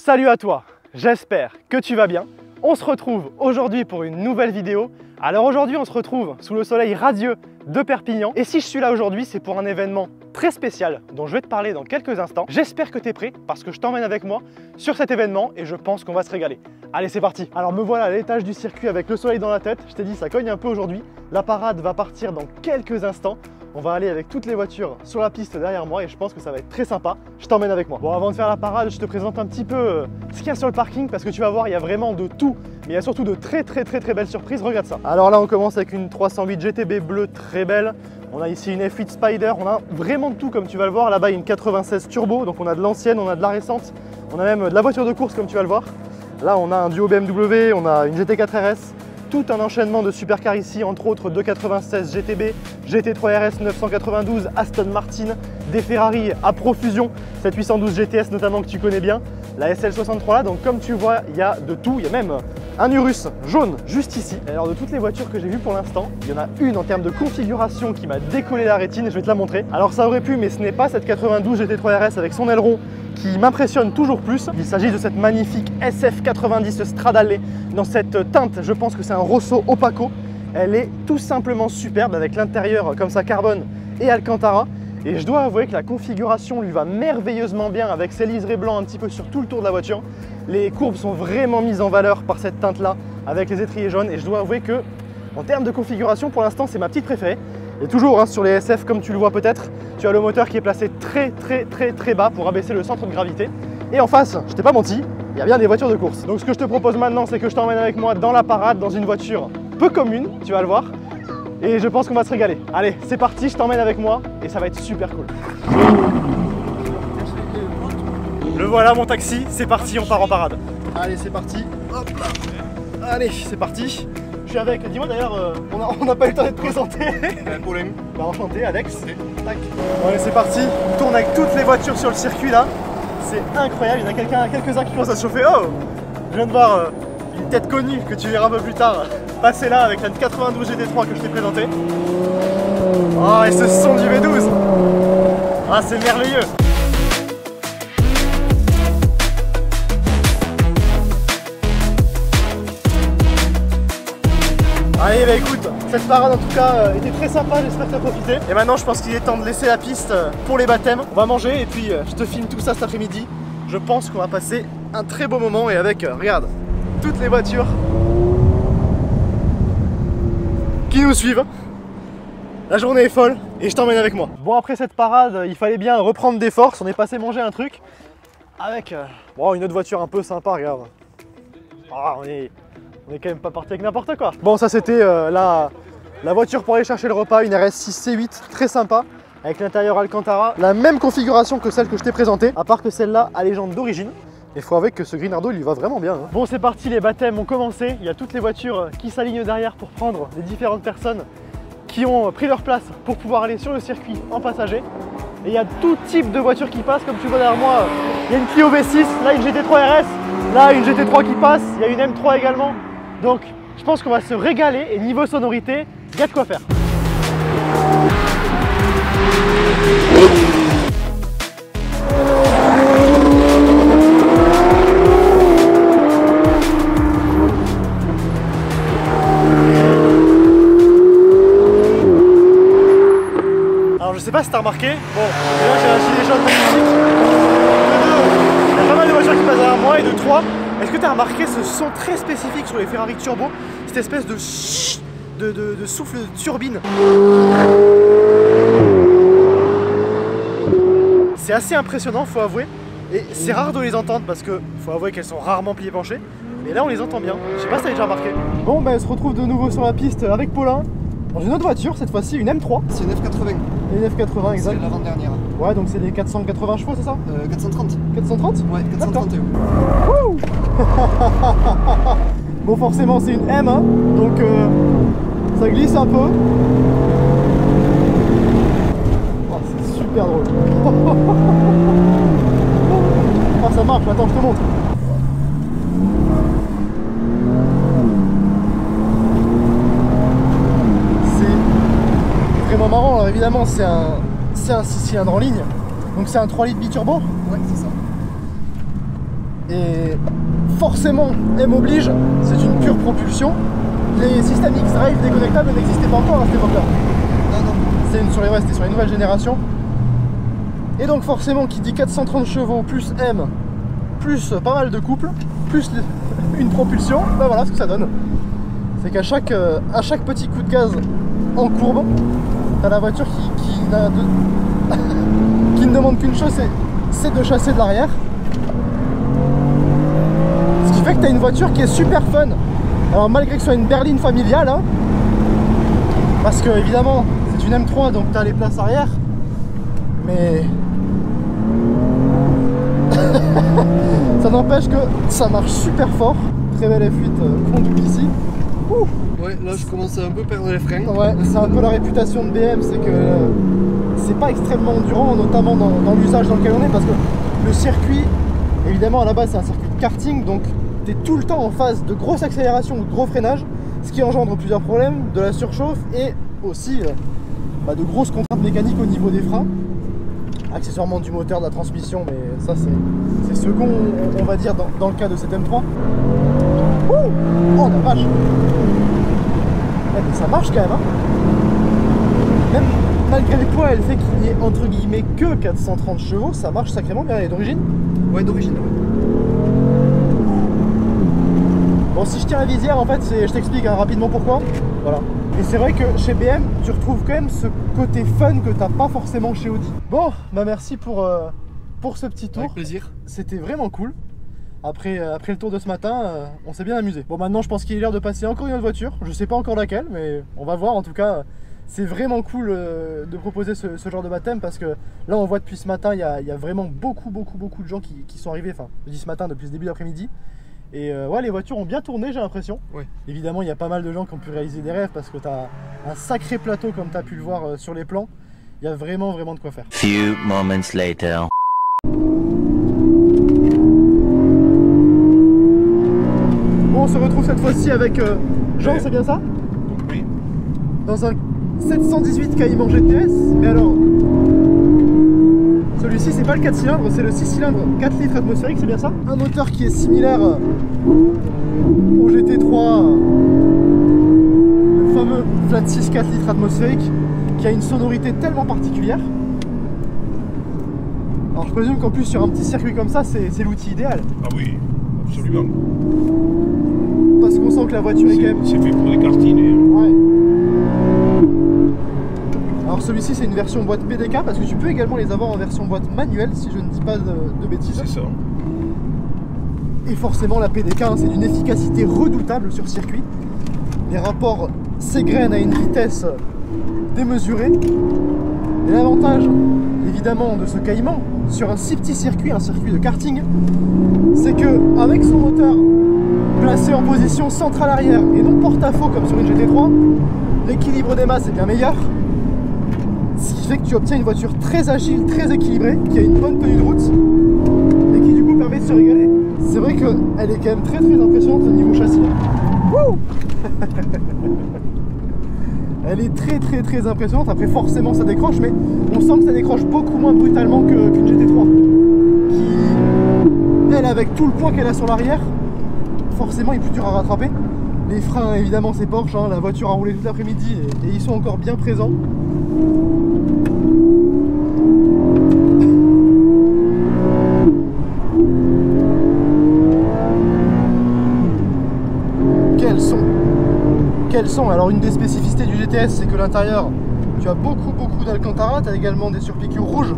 Salut à toi, j'espère que tu vas bien. On se retrouve aujourd'hui pour une nouvelle vidéo. Alors aujourd'hui on se retrouve sous le soleil radieux de Perpignan. Et si je suis là aujourd'hui, c'est pour un événement très spécial dont je vais te parler dans quelques instants. J'espère que tu es prêt parce que je t'emmène avec moi sur cet événement et je pense qu'on va se régaler. Allez, c'est parti. Alors me voilà à l'étage du circuit avec le soleil dans la tête. Je t'ai dit, ça cogne un peu aujourd'hui. La parade va partir dans quelques instants. On va aller avec toutes les voitures sur la piste derrière moi et je pense que ça va être très sympa. Je t'emmène avec moi. Bon, avant de faire la parade, je te présente un petit peu ce qu'il y a sur le parking parce que tu vas voir, il y a vraiment de tout. Mais il y a surtout de très belles surprises. Regarde ça. Alors là, on commence avec une 308 GTB bleue très belle. On a ici une F8 Spider. On a vraiment de tout comme tu vas le voir. Là-bas, il y a une 96 Turbo. Donc on a de l'ancienne, on a de la récente. On a même de la voiture de course comme tu vas le voir. Là, on a un duo BMW, on a une GT4 RS. Tout un enchaînement de supercars ici, entre autres 296 GTB, GT3 RS 992, Aston Martin, des Ferrari à profusion, cette 812 GTS notamment que tu connais bien, la SL63 là, donc comme tu vois, il y a de tout, il y a même un Urus jaune juste ici. Et alors de toutes les voitures que j'ai vues pour l'instant, il y en a une en termes de configuration qui m'a décollé la rétine, je vais te la montrer. Alors ça aurait pu, mais ce n'est pas cette 92 GT3 RS avec son aileron qui m'impressionne toujours plus. Il s'agit de cette magnifique SF90 Stradale dans cette teinte, je pense que c'est un Rosso Opaco. Elle est tout simplement superbe avec l'intérieur comme ça carbone et Alcantara. Et je dois avouer que la configuration lui va merveilleusement bien avec ses liserés blancs un petit peu sur tout le tour de la voiture. Les courbes sont vraiment mises en valeur par cette teinte là avec les étriers jaunes et je dois avouer que en termes de configuration pour l'instant c'est ma petite préférée. Et toujours sur les SF comme tu le vois peut-être, tu as le moteur qui est placé très bas pour abaisser le centre de gravité. Et en face, je t'ai pas menti, il y a bien des voitures de course. Donc ce que je te propose maintenant, c'est que je t'emmène avec moi dans la parade dans une voiture peu commune, tu vas le voir. Et je pense qu'on va se régaler. Allez, c'est parti, je t'emmène avec moi et ça va être super cool. Le voilà mon taxi, c'est parti, on part en parade. Allez, c'est parti. Hop là. Allez, c'est parti. Je suis avec, dis-moi d'ailleurs, on n'a pas eu le temps d'être présenté. Pas de problème. Bah enchanté, Alex. Tac. Bon, allez, c'est parti. On tourne avec toutes les voitures sur le circuit là. C'est incroyable, il y en a quelques-uns qui commencent à se chauffer. Oh, je viens de voir une tête connue que tu verras un peu plus tard passer là avec la 92 GT3 que je t'ai présentée. Oh, et ce son du V12. Ah, c'est merveilleux. Allez, bah écoute, cette parade en tout cas était très sympa, j'espère que tu as profité. Et maintenant je pense qu'il est temps de laisser la piste pour les baptêmes. On va manger et puis je te filme tout ça cet après-midi. Je pense qu'on va passer un très beau moment et avec, regarde, toutes les voitures qui nous suivent. La journée est folle et je t'emmène avec moi. Bon, après cette parade, il fallait bien reprendre des forces. On est passé manger un truc avec bon, une autre voiture un peu sympa, regarde. Oh, on est quand même pas parti avec n'importe quoi. Bon, ça c'était la voiture pour aller chercher le repas, une RS6 C8 très sympa avec l'intérieur Alcantara, la même configuration que celle que je t'ai présentée, à part que celle-là a légende d'origine. Il faut avouer que ce Grinardo il lui va vraiment bien. Bon, c'est parti, les baptêmes ont commencé. Il y a toutes les voitures qui s'alignent derrière pour prendre les différentes personnes qui ont pris leur place pour pouvoir aller sur le circuit en passager. Et il y a tout type de voitures qui passent, comme tu vois derrière moi. Il y a une Clio V6, là une GT3 RS, là une GT3 qui passe, il y a une M3 également. Donc je pense qu'on va se régaler et niveau sonorité, il y a de quoi faire. Alors je sais pas si t'as remarqué, bon déjà j'ai un gilet jaune magnifique. De deux, il y a pas mal de voitures qui passent derrière moi et de trois. Est-ce que tu as remarqué ce son très spécifique sur les Ferrari Turbo, cette espèce de souffle de turbine? C'est assez impressionnant, faut avouer, et c'est rare de les entendre parce que faut avouer qu'elles sont rarement pliées penchées, mais là on les entend bien. Je sais pas si tu as déjà remarqué. Bon, ben on se retrouve de nouveau sur la piste avec Paulin dans une autre voiture, cette fois-ci une M3. C'est une F80. Une F80, exact. C'est l'avant-dernière. Ouais, donc c'est des 480 chevaux, c'est ça? 430. 430? Ouais, 431. Bon, forcément c'est une M, hein, donc ça glisse un peu. Oh, c'est super drôle. Ah, ça marche, attends, je te montre. C'est vraiment marrant. Alors évidemment c'est un 6 cylindres en ligne, donc c'est un 3 litres biturbo. Ouais, c'est ça. Et forcément, M oblige, c'est une pure propulsion. Les systèmes X-Drive déconnectables n'existaient pas encore à cette époque-là. C'était sur les nouvelles générations. Et donc forcément, qui dit 430 chevaux plus M, plus pas mal de couples, plus une propulsion, ben voilà ce que ça donne. C'est qu'à chaque petit coup de gaz en courbe, t'as la voiture qui ne demande qu'une chose, c'est de chasser de l'arrière. Ce qui fait que t'as une voiture qui est super fun. Alors malgré que ce soit une berline familiale, hein, parce que évidemment c'est une M3 donc t'as les places arrière, mais ça n'empêche que ça marche super fort. Très belle F8 conduite ici. Ouh. Ouais, là je commence à un peu perdre les freins. Ouais, c'est un peu la réputation de BM, c'est que c'est pas extrêmement endurant, notamment dans l'usage dans lequel on est, parce que le circuit, évidemment à la base c'est un circuit de karting, donc tu es tout le temps en phase de grosse accélération ou de gros freinage, ce qui engendre plusieurs problèmes, de la surchauffe et aussi de grosses contraintes mécaniques au niveau des freins, accessoirement du moteur, de la transmission, mais ça c'est second, on va dire, dans le cas de cette M3. Ouh, oh la vache! Ouais, mais ça marche quand même, hein. Même malgré le poids, elle fait qu'il n'y ait entre guillemets que 430 chevaux, ça marche sacrément bien. Elle est d'origine? Ouais, d'origine. Bon, si je tire la visière, en fait, je t'explique rapidement pourquoi. Voilà. Et c'est vrai que chez BM, tu retrouves quand même ce côté fun que t'as pas forcément chez Audi. Bon, bah merci pour ce petit tour. Avec plaisir. C'était vraiment cool. Après le tour de ce matin, on s'est bien amusé. Bon, maintenant je pense qu'il est l'heure de passer encore une autre voiture. Je sais pas encore laquelle, mais on va voir. En tout cas, c'est vraiment cool de proposer ce genre de baptême, parce que là on voit depuis ce matin, il y a vraiment beaucoup de gens qui sont arrivés. Enfin, je dis ce matin, depuis ce début d'après-midi. Et ouais, les voitures ont bien tourné, j'ai l'impression. Ouais. Évidemment, il y a pas mal de gens qui ont pu réaliser des rêves, parce que tu as un sacré plateau comme tu as pu le voir sur les plans. Il y a vraiment de quoi faire. Few moments later. Bon, on se retrouve cette fois-ci avec Jean, c'est bien ça? Oui. Dans un 718 Cayman GTS, mais alors celui-ci c'est pas le 4 cylindres, c'est le 6 cylindres 4 litres atmosphérique, c'est bien ça? Un moteur qui est similaire au GT3, le fameux flat 6 4 litres atmosphérique, qui a une sonorité tellement particulière. Alors je présume qu'en plus sur un petit circuit comme ça, c'est l'outil idéal. Ah oui, absolument. Parce qu'on sent que la voiture est quand même... C'est fait pour les kartiner. Ouais. Alors celui-ci c'est une version boîte PDK, parce que tu peux également les avoir en version boîte manuelle, si je ne dis pas de bêtises. C'est ça. Et forcément la PDK, hein, c'est d'une efficacité redoutable sur circuit. Les rapports s'égrènent à une vitesse démesurée. Et l'avantage évidemment de ce Cayman sur un si petit circuit, un circuit de karting, c'est que avec son moteur placé en position centrale arrière et non porte-à-faux comme sur une GT3, l'équilibre des masses est bien meilleur, ce qui fait que tu obtiens une voiture très agile, très équilibrée, qui a une bonne tenue de route et qui du coup permet de se régaler. C'est vrai qu'elle est quand même très impressionnante au niveau châssis. Wouh. Elle est très impressionnante. Après forcément ça décroche, mais on sent que ça décroche beaucoup moins brutalement qu'une GT3 qui, elle, avec tout le poids qu'elle a sur l'arrière, forcément est plus dur à rattraper. Les freins évidemment c'est Porsche, hein, la voiture a roulé toute l'après-midi et ils sont encore bien présents. Quels sont? Alors une des spécificités du GTS, c'est que l'intérieur, tu as beaucoup d'Alcantara, tu as également des surpiqûres rouges.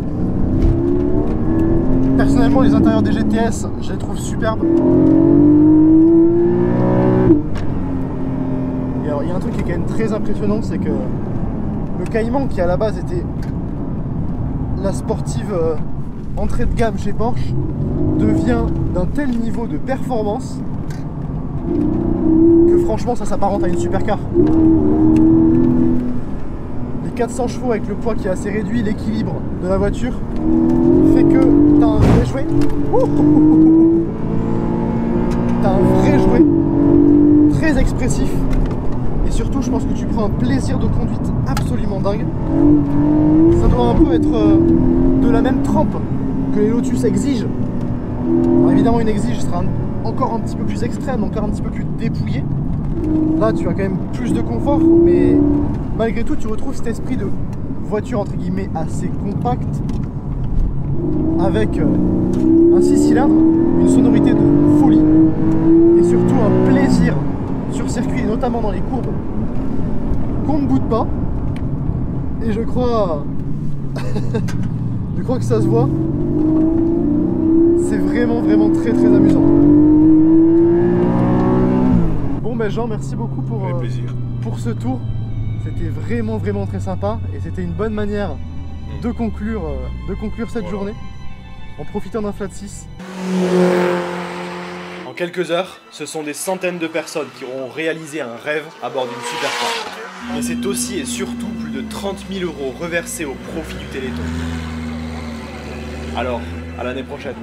Personnellement les intérieurs des GTS, je les trouve superbes. Et alors il y a un truc qui est quand même très impressionnant, c'est que le Cayman, qui à la base était la sportive entrée de gamme chez Porsche, devient d'un tel niveau de performance que franchement ça s'apparente à une supercar. Les 400 chevaux avec le poids qui est assez réduit, l'équilibre de la voiture fait que t'as un vrai jouet. T'as un vrai jouet très expressif, et surtout je pense que tu prends un plaisir de conduite absolument dingue. Ça doit un peu être de la même trempe que les Lotus exigent, Alors évidemment une exige sera encore un petit peu plus extrême, encore un petit peu plus dépouillée. Là tu as quand même plus de confort, mais malgré tout tu retrouves cet esprit de voiture entre guillemets assez compacte, avec un 6 cylindres, une sonorité de folie et surtout un plaisir sur circuit, et notamment dans les courbes, qu'on ne boude pas. Et je crois que ça se voit. C'est vraiment très amusant. Bon ben Jean, merci beaucoup pour ce tour. C'était vraiment très sympa et c'était une bonne manière de conclure cette journée en profitant d'un flat 6. En quelques heures, ce sont des centaines de personnes qui auront réalisé un rêve à bord d'une Supercar. Mais c'est aussi et surtout plus de 30 000 € reversés au profit du Téléthon. Alors, à l'année prochaine.